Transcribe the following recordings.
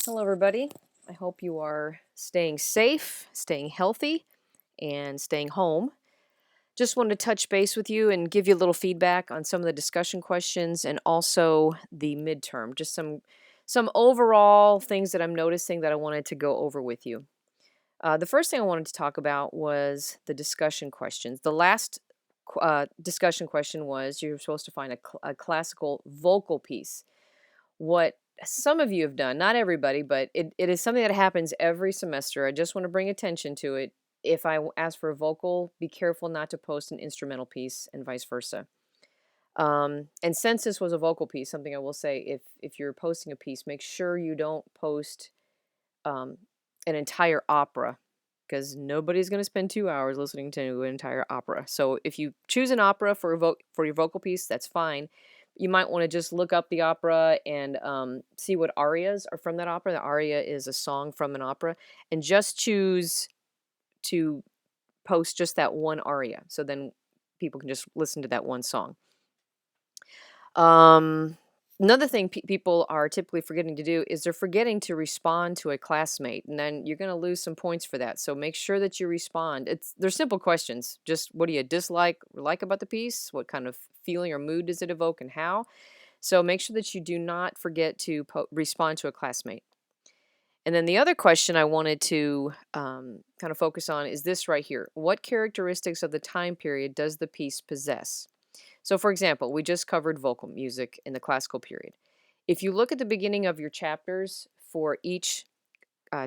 Hello, everybody. I hope you are staying safe, staying healthy, and staying home. Just wanted to touch base with you and give you a little feedback on some of the discussion questions and also the midterm. Just some overall things that I'm noticing that I wanted to go over with you. The first thing I wanted to talk about was the discussion questions. The last discussion question was you're supposed to find a classical vocal piece. What some of you have done, not everybody, but it is something that happens every semester. I just want to bring attention to it. If I ask for a vocal, be careful not to post an instrumental piece and vice versa. And since this was a vocal piece, something I will say, if you're posting a piece, make sure you don't post um, an entire opera because nobody's going to spend 2 hours listening to an entire opera. So if you choose an opera for your vocal piece, that's fine. You might want to just look up the opera and see what arias are from that opera. The aria is a song from an opera, and just choose to post just that one aria. So then people can just listen to that one song. Another thing people are typically forgetting to do is they're forgetting to respond to a classmate, and then you're going to lose some points for that. So make sure that you respond. They're simple questions. Just what do you dislike or like about the piece? What kind of feeling or mood does it evoke, and how? So make sure that you do not forget to respond to a classmate. And then the other question I wanted to kind of focus on is this right here. What characteristics of the time period does the piece possess? So, for example, we just covered vocal music in the classical period. If you look at the beginning of your chapters for each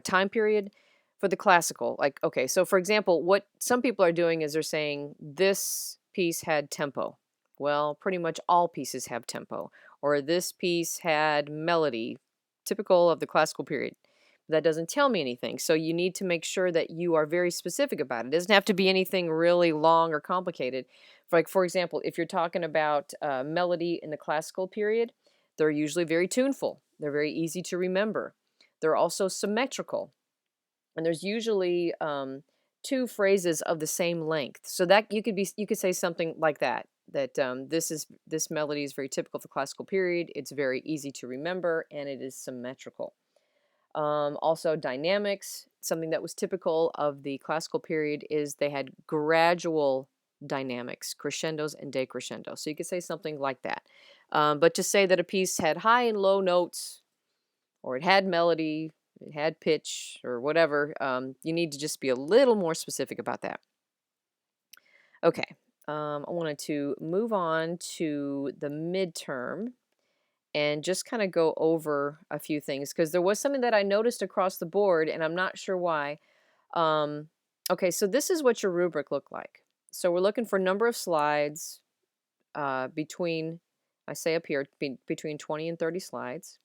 time period, for the classical, like, okay, so for example, what some people are doing is they're saying this piece had tempo. Well, pretty much all pieces have tempo. Or this piece had melody, typical of the classical period. That doesn't tell me anything. So you need to make sure that you are very specific about it. It doesn't have to be anything really long or complicated. Like, for example, if you're talking about melody in the classical period, they're usually very tuneful. They're very easy to remember. They're also symmetrical. And there's usually two phrases of the same length. So that you could say something like that. That this melody is very typical of the classical period. It's very easy to remember, and it is symmetrical. Also, dynamics. Something that was typical of the classical period is they had gradual dynamics, crescendos and decrescendos. So you could say something like that. But to say that a piece had high and low notes, or it had melody, it had pitch, or whatever, you need to just be a little more specific about that. Okay, I wanted to move on to the midterm and just kind of go over a few things because there was something that I noticed across the board and I'm not sure why. Okay, so this is what your rubric looked like. So we're looking for number of slides between, I say up here, between 20 and 30 slides.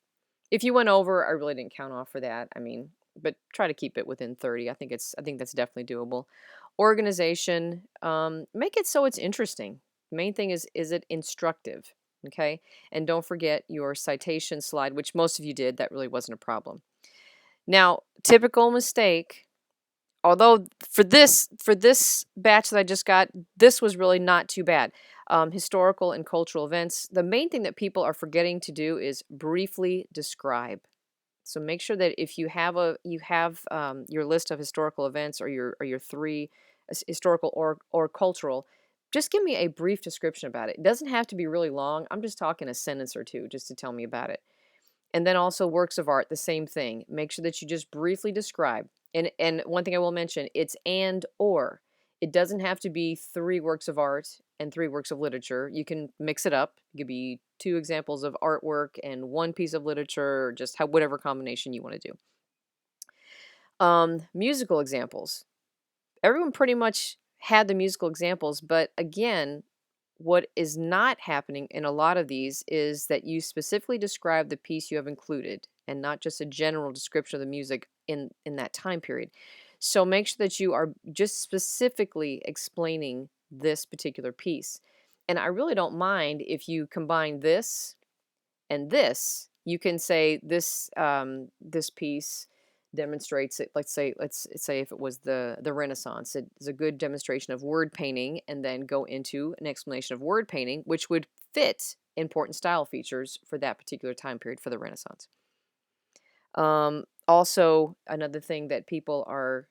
If you went over, I really didn't count off for that. I mean, but try to keep it within 30. I think that's definitely doable. Organization, make it so it's interesting. The main thing is it instructive? Okay, and don't forget your citation slide, which most of you did. That really wasn't a problem. Now, typical mistake. Although for this batch that I just got, this was really not too bad. Historical and cultural events. The main thing that people are forgetting to do is briefly describe. So make sure that if you have your list of historical events or your three historical or cultural, just give me a brief description about it. It doesn't have to be really long. I'm just talking a sentence or two just to tell me about it. And then also works of art, the same thing. Make sure that you just briefly describe. And one thing I will mention, it's and or. It doesn't have to be 3 works of art and 3 works of literature. You can mix it up. It could be 2 examples of artwork and 1 piece of literature, or just whatever combination you want to do. Musical examples. Everyone pretty much had the musical examples, but again, what is not happening in a lot of these is that you specifically describe the piece you have included and not just a general description of the music in that time period. So make sure that you are just specifically explaining this particular piece. And I really don't mind if you combine this and this. You can say this this piece demonstrates it. Let's say if it was the Renaissance, it is a good demonstration of word painting, and then go into an explanation of word painting, which would fit important style features for that particular time period for the Renaissance. Also, another thing that people are,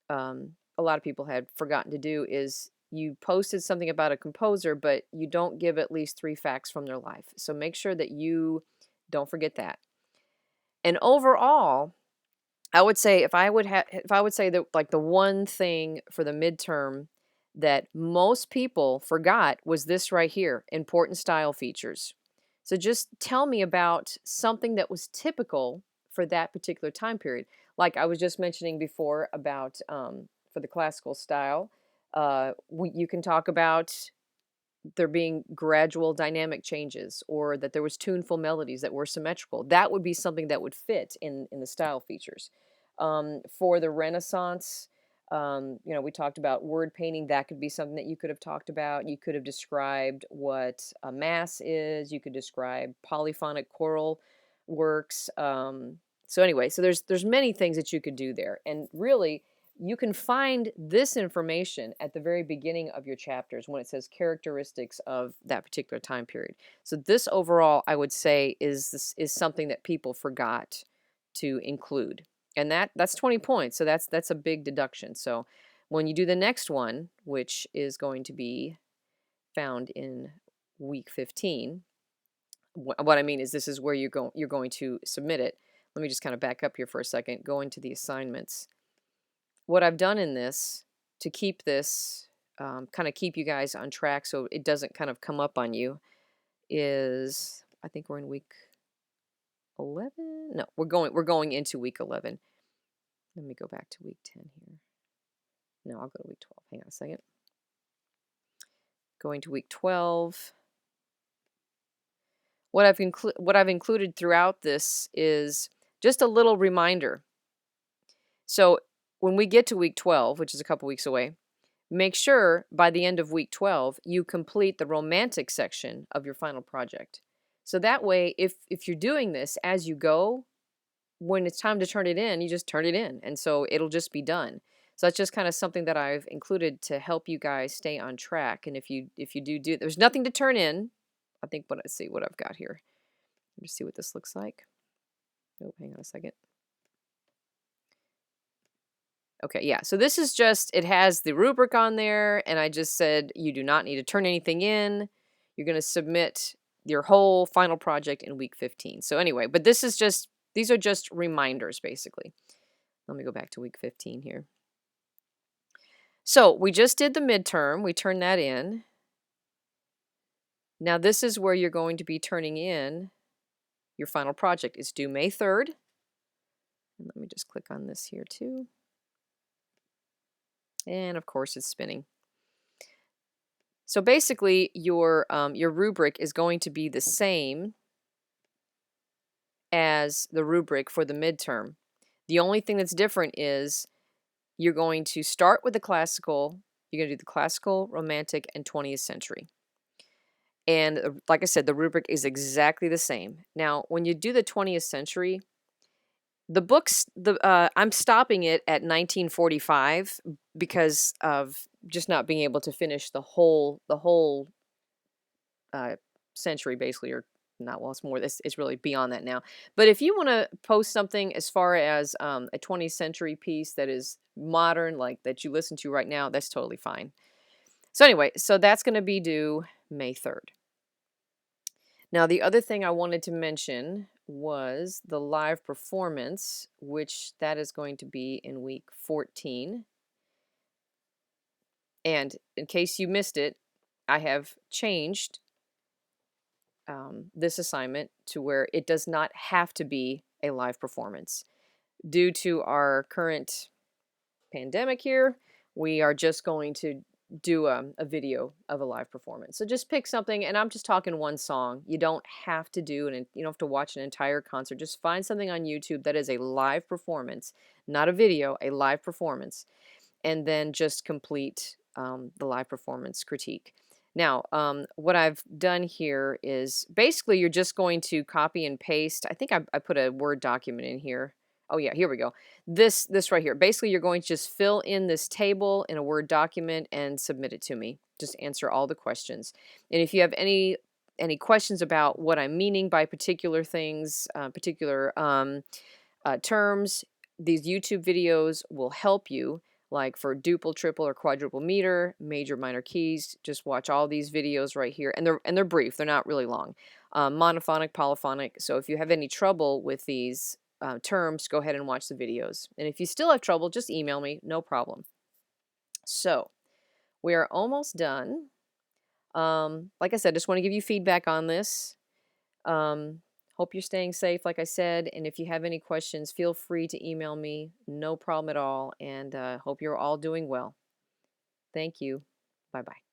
a lot of people had forgotten to do is you posted something about a composer, but you don't give at least 3 facts from their life. So make sure that you don't forget that. And overall, I would say if I would say that like the one thing for the midterm that most people forgot was this right here, important style features. So just tell me about something that was typical for that particular time period. Like I was just mentioning before about for the classical style, you can talk about there being gradual dynamic changes or that there was tuneful melodies that were symmetrical. That would be something that would fit in the style features. For the Renaissance, we talked about word painting. That could be something that you could have talked about. You could have described what a mass is. You could describe polyphonic choral works. So anyway, so there's many things that you could do there. And really, you can find this information at the very beginning of your chapters when it says characteristics of that particular time period. So this overall, I would say, is something that people forgot to include. And that's 20 points. So that's a big deduction. So when you do the next one, which is going to be found in week 15, what I mean is this is where you're going to submit it. Let me just kind of back up here for a second. Go into the assignments. What I've done in this to keep this kind of keep you guys on track so it doesn't kind of come up on you is I think we're in week 11. No, we're going into week 11. Let me go back to week 10 here. No, I'll go to week 12. Hang on a second. Going to week 12. What I've included throughout this is just a little reminder. So when we get to week 12, which is a couple weeks away, make sure by the end of week 12 you complete the romantic section of your final project. So that way, if you're doing this as you go, when it's time to turn it in, you just turn it in, and so it'll just be done. So that's just kind of something that I've included to help you guys stay on track. And if you do, there's nothing to turn in. I think let's see what I've got here. Let's see what this looks like. Oh, hang on a second. Okay, yeah, so this is just, it has the rubric on there, and I just said you do not need to turn anything in. You're going to submit your whole final project in week 15. So anyway, but these are just reminders, basically. Let me go back to week 15 here. So we just did the midterm. We turned that in. Now this is where you're going to be turning in your final project. It's due May 3rd. And let me just click on this here too. And of course it's spinning. So basically your rubric is going to be the same as the rubric for the midterm. The only thing that's different is you're going to start with the classical, you're going to do the classical, romantic, and 20th century. And like I said, the rubric is exactly the same. Now, when you do the 20th century, the books, I'm stopping it at 1945 because of just not being able to finish the whole century, basically, or not. Well, it's more. It's really beyond that now. But if you want to post something as far as a 20th century piece that is modern, like that you listen to right now, that's totally fine. So anyway, so that's going to be due May 3rd. Now, the other thing I wanted to mention was the live performance, which that is going to be in week 14. And in case you missed it, I have changed this assignment to where it does not have to be a live performance. Due to our current pandemic here, we are just going to do a video of a live performance. So just pick something, and I'm just talking one song. You don't have to do you don't have to watch an entire concert. Just find something on YouTube that is a live performance, not a video, a live performance, and then just complete the live performance critique. Now, what I've done here is basically you're just going to copy and paste. I think I put a Word document in here. Oh yeah, here we go. This right here. Basically, you're going to just fill in this table in a Word document and submit it to me. Just answer all the questions. And if you have any questions about what I'm meaning by particular things, terms. These YouTube videos will help you, like for duple, triple, or quadruple meter, major, minor keys. Just watch all these videos right here, and they're brief. They're not really long. Monophonic, polyphonic. So if you have any trouble with these terms, go ahead and watch the videos. And if you still have trouble, just email me. No problem. So we are almost done. Like I said, just want to give you feedback on this. Um, Hope you're staying safe, like I said. And if you have any questions, feel free to email me. No problem at all. And hope you're all doing well. Thank you. Bye bye.